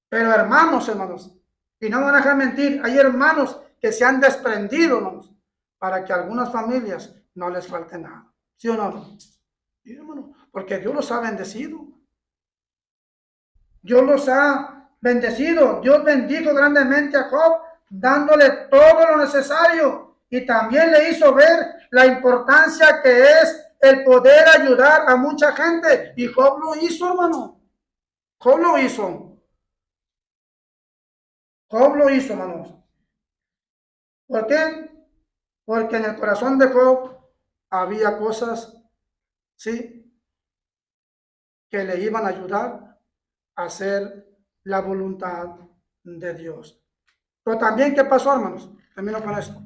Pero hermanos, y no me van a dejar mentir, hay hermanos que se han desprendido, hermanos, para que a algunas familias no les falte nada. ¿Sí o no? Sí, hermano, porque Dios los ha bendecido. Dios los ha bendecido. Dios bendijo grandemente a Job, dándole todo lo necesario. Y también le hizo ver la importancia que es el poder ayudar a mucha gente. Y Job lo hizo, hermano. Job lo hizo. Job lo hizo, hermanos. ¿Por qué? Porque en el corazón de Job había cosas, ¿sí?, que le iban a ayudar a hacer la voluntad de Dios. Pero también, ¿qué pasó, hermanos? Termino con esto.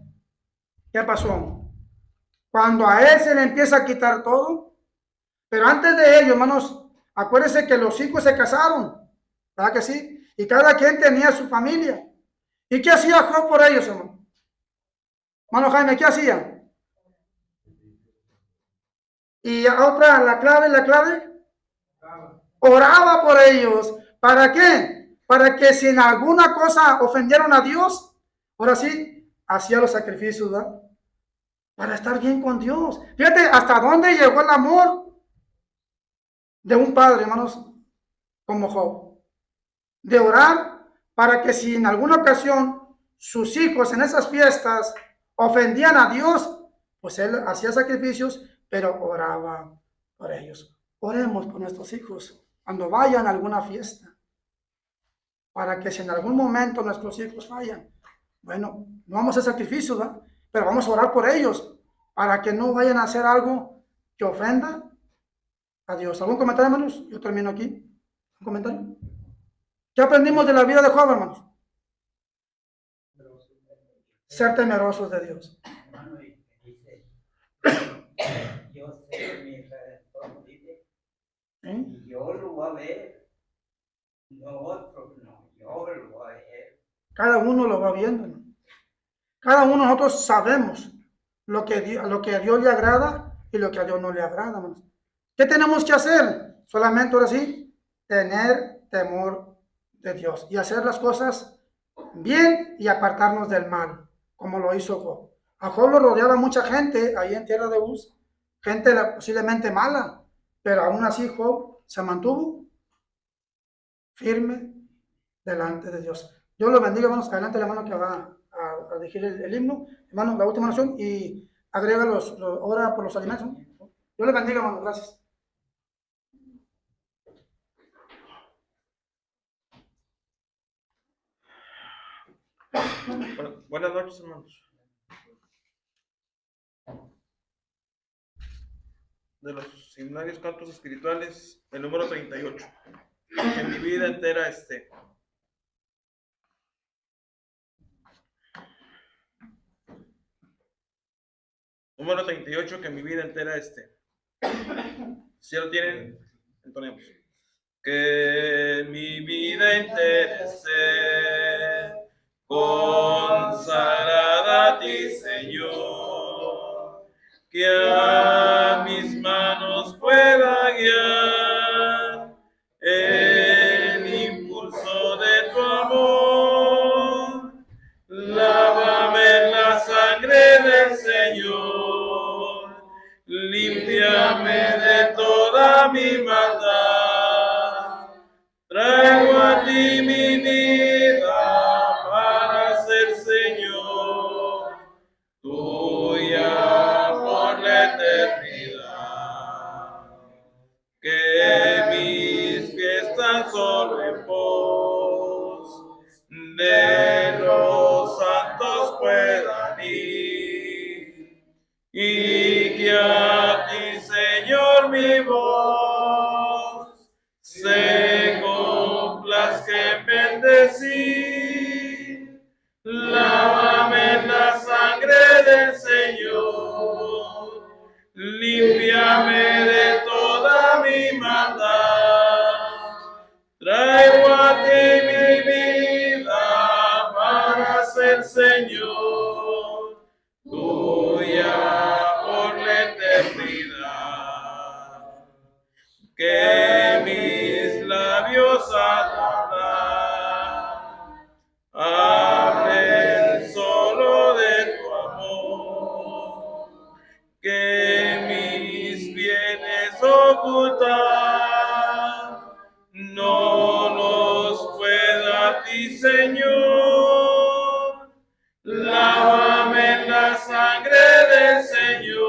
¿Qué pasó? Cuando a él se le empieza a quitar todo, pero antes de ello, hermanos, acuérdense que los hijos se casaron, ¿verdad que sí? Y cada quien tenía su familia. ¿Y qué hacía Job por ellos, hermano? Hermano Jaime, ¿qué hacía? Y otra, la clave, oraba por ellos. ¿Para qué? Para que si en alguna cosa ofendieron a Dios, ahora sí, hacía los sacrificios, ¿verdad? Para estar bien con Dios. Fíjate hasta dónde llegó el amor de un padre, hermanos, como Job. De orar para que si en alguna ocasión sus hijos en esas fiestas ofendían a Dios, pues él hacía sacrificios, pero oraba por ellos. Oremos por nuestros hijos cuando vayan a alguna fiesta, para que si en algún momento nuestros hijos fallan, bueno, no vamos a hacer sacrificios, ¿verdad?, pero vamos a orar por ellos, para que no vayan a hacer algo que ofenda a Dios. ¿Algún comentario, hermanos? Yo termino aquí. ¿Un comentario? ¿Qué aprendimos de la vida de Job, hermanos? Ser temerosos de Dios. Hermano, y dice, yo sé mi redentor, dice, y yo lo voy a ver, no otro, no, yo lo voy a ver. Cada uno lo va viendo, ¿no? Cada uno de nosotros sabemos lo que a Dios le agrada y lo que a Dios no le agrada, hermanos. ¿Qué tenemos que hacer? Solamente ahora sí, tener temor de Dios y hacer las cosas bien y apartarnos del mal, como lo hizo Job. A Job lo rodeaba mucha gente ahí en tierra de Uz, gente posiblemente mala, pero aún así Job se mantuvo firme delante de Dios. Dios los bendiga, hermanos. Adelante la mano que va a dirigir el himno. Hermano, la última oración y agrega ora por los alimentos. Dios les bendiga, hermanos. Gracias. Bueno, buenas noches, hermanos. De los himnarios cantos espirituales, el número 38. Que mi vida entera esté. Número 38, que mi vida entera esté. Si lo tienen, entonemos. Que mi vida entera esté consagrada a ti, Señor, que a mis manos pueda guiar el impulso de tu amor. Lávame en la sangre del Señor, límpiame de toda mi maldad. Traigo a ti mi vida para ser, Señor, tuya por la eternidad. Que mis pies tan solo en pos de los santos puedan ir, y que a ti, Señor, mi voz se complazca en bendecir. Lávame en la sangre del Señor, límpiame de toda mi maldad. Traigo a ti mi vida para ser que mis labios al hablar hablen solo de tu amor, que mis bienes ocultar no los pueda a ti, Señor. Lávame en la sangre del Señor,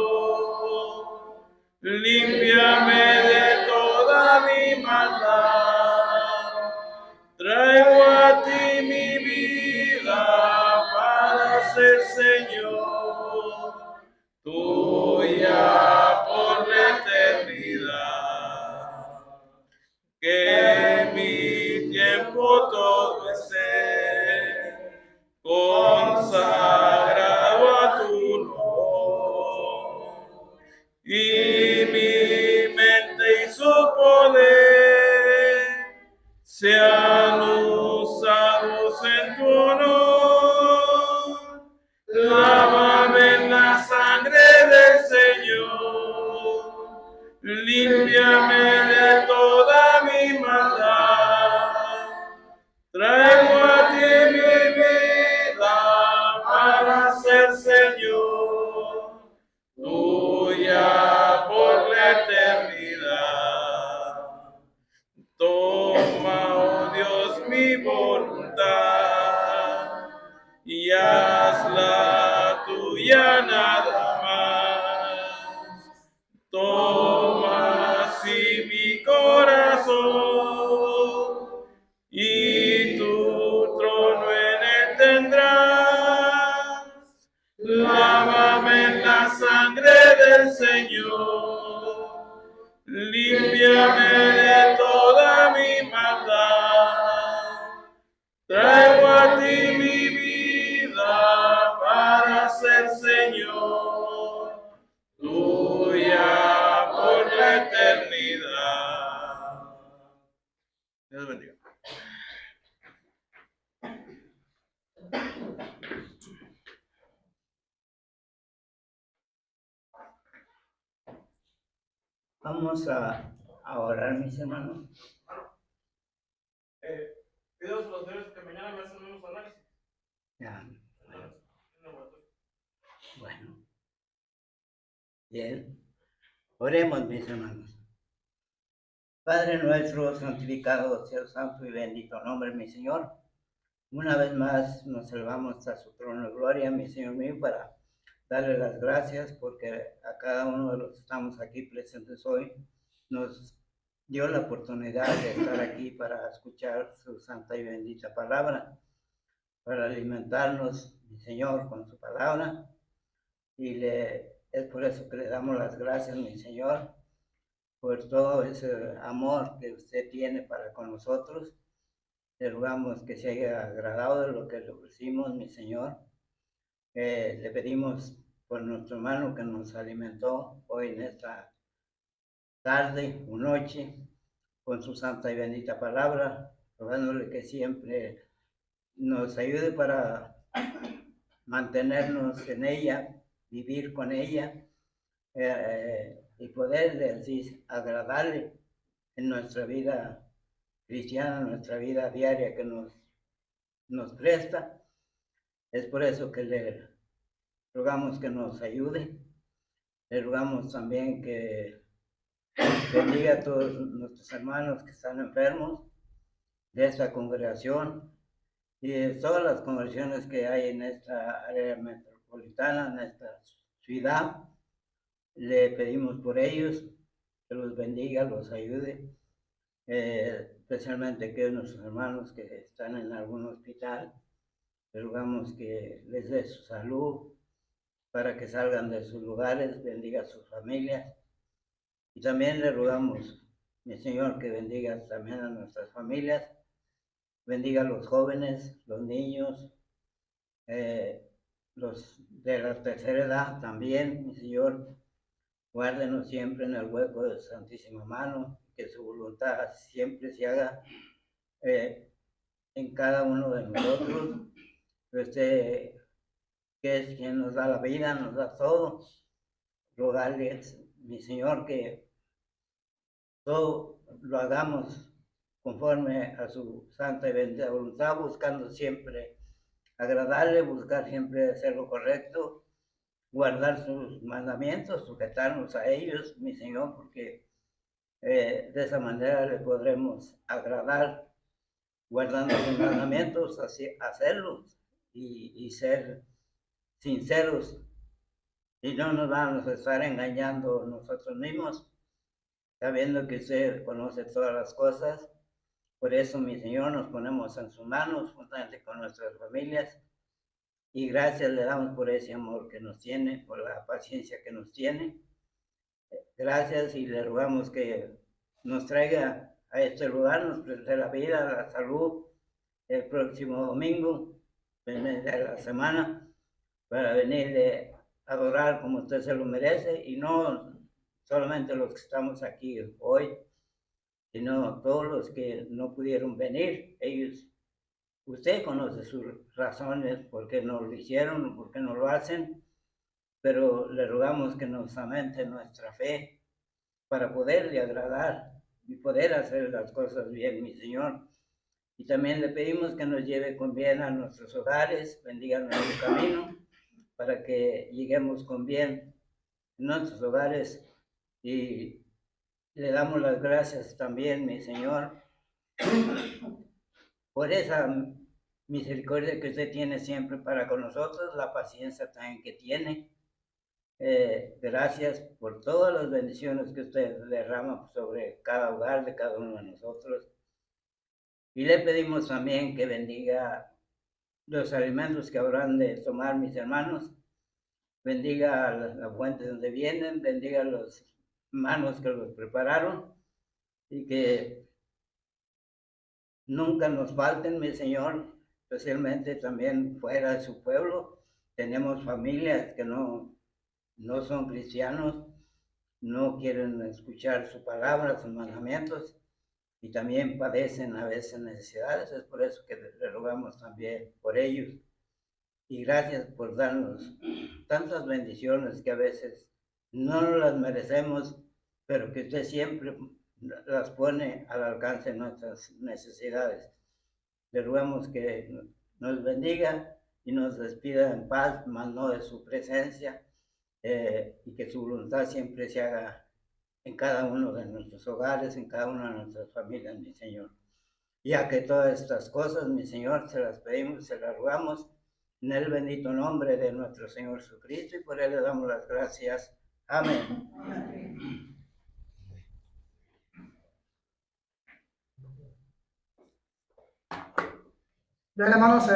límpiame de toda mi maldad. Traigo a ti mi vida para ser, Señor, tuya por la eternidad. Que mi tiempo todo esté consagrado a tu honor, y mi mente y su poder sean usados en tu honor. Lávame en la sangre del Señor, límpiame de toda mi maldad. Traigo a ti mi vida para ser, Señor, tuya por la eternidad. Toma, oh Dios, mi voluntad y hazla tuya nada más. Toma así mi corazón y tu trono en él tendrás. Lávame en la sangre del Señor, límpiame de toda mi maldad. Traigo a ti mi vida para ser, Señor, tuya por la eternidad. Dios bendiga. Vamos a orar, mis hermanos. Pido a los señores que mañana me hacen unos análisis. Ya. Bueno. Bien. Oremos, mis hermanos. Padre nuestro, santificado sea el santo y bendito nombre, mi Señor. Una vez más nos elevamos a su trono de gloria, mi Señor mío, para darle las gracias porque a cada uno de los que estamos aquí presentes hoy nos dio la oportunidad de estar aquí para escuchar su santa y bendita palabra, para alimentarnos, mi Señor, con su palabra. Y es por eso que le damos las gracias, mi Señor, por todo ese amor que usted tiene para con nosotros. Le rogamos que se haya agradado de lo que le ofrecimos, mi Señor. Le pedimos por nuestro hermano que nos alimentó hoy en esta tarde o noche con su santa y bendita palabra, rogándole que siempre nos ayude para mantenernos en ella, vivir con ella y poder así agradarle en nuestra vida cristiana, en nuestra vida diaria que nos presta. Es por eso que le rogamos que nos ayude. Le rogamos también que bendiga a todos nuestros hermanos que están enfermos de esta congregación y de todas las congregaciones que hay en esta área metropolitana, en esta ciudad. Le pedimos por ellos, que los bendiga, los ayude, especialmente que nuestros hermanos que están en algún hospital. Le rogamos que les dé su salud para que salgan de sus lugares, bendiga a sus familias. Y también le rogamos, mi Señor, que bendiga también a nuestras familias, bendiga a los jóvenes, los niños, los de la tercera edad también, mi Señor. Guárdenos siempre en el hueco de su santísima mano, que su voluntad siempre se haga en cada uno de nosotros. Usted, que es quien nos da la vida, nos da todo. Rogarles, mi Señor, que todo lo hagamos conforme a su santa y bendita voluntad, buscando siempre agradarle, buscar siempre hacer lo correcto, guardar sus mandamientos, sujetarnos a ellos, mi Señor, porque de esa manera le podremos agradar, guardando sus mandamientos, así, hacerlos y ser sinceros, y no nos vamos a estar engañando nosotros mismos, sabiendo que usted conoce todas las cosas. Por eso, mi Señor, nos ponemos en sus manos, juntamente con nuestras familias, y gracias le damos por ese amor que nos tiene, por la paciencia que nos tiene. Gracias, y le rogamos que nos traiga a este lugar, nos presente la vida, la salud, el próximo domingo de la semana, para venir a adorar como usted se lo merece, y no solamente los que estamos aquí hoy, sino todos los que no pudieron venir. Ellos, usted conoce sus razones por qué no lo hicieron o por qué no lo hacen, pero le rogamos que nos aumente nuestra fe para poderle agradar y poder hacer las cosas bien, mi Señor. Y también le pedimos que nos lleve con bien a nuestros hogares, bendiga nuestro camino, para que lleguemos con bien en nuestros hogares, y le damos las gracias también, mi Señor, por esa misericordia que usted tiene siempre para con nosotros, la paciencia también que tiene. Gracias por todas las bendiciones que usted derrama sobre cada hogar de cada uno de nosotros. Y le pedimos también que bendiga los alimentos que habrán de tomar mis hermanos, bendiga la fuente donde vienen, bendiga a los manos que los prepararon, y que nunca nos falten, mi Señor, especialmente también fuera de su pueblo. Tenemos familias que no son cristianos, no quieren escuchar su palabra, sus mandamientos, y también padecen a veces necesidades. Es por eso que le rogamos también por ellos. Y gracias por darnos tantas bendiciones que a veces no las merecemos, pero que usted siempre las pone al alcance de nuestras necesidades. Le rogamos que nos bendiga y nos despida en paz, mas no de su presencia, y que su voluntad siempre se haga en cada uno de nuestros hogares, en cada una de nuestras familias, mi Señor. Ya que todas estas cosas, mi Señor, se las pedimos, se las rogamos en el bendito nombre de nuestro Señor Jesucristo, y por él le damos las gracias. Amén. Bien, hermanos,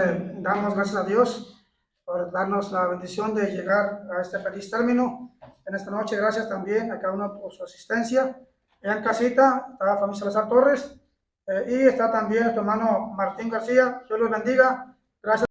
damos gracias a Dios por darnos la bendición de llegar a este feliz término en esta noche. Gracias también a cada uno por su asistencia. En casita está la familia Salazar Torres, y está también nuestro hermano Martín García. Dios los bendiga. Gracias.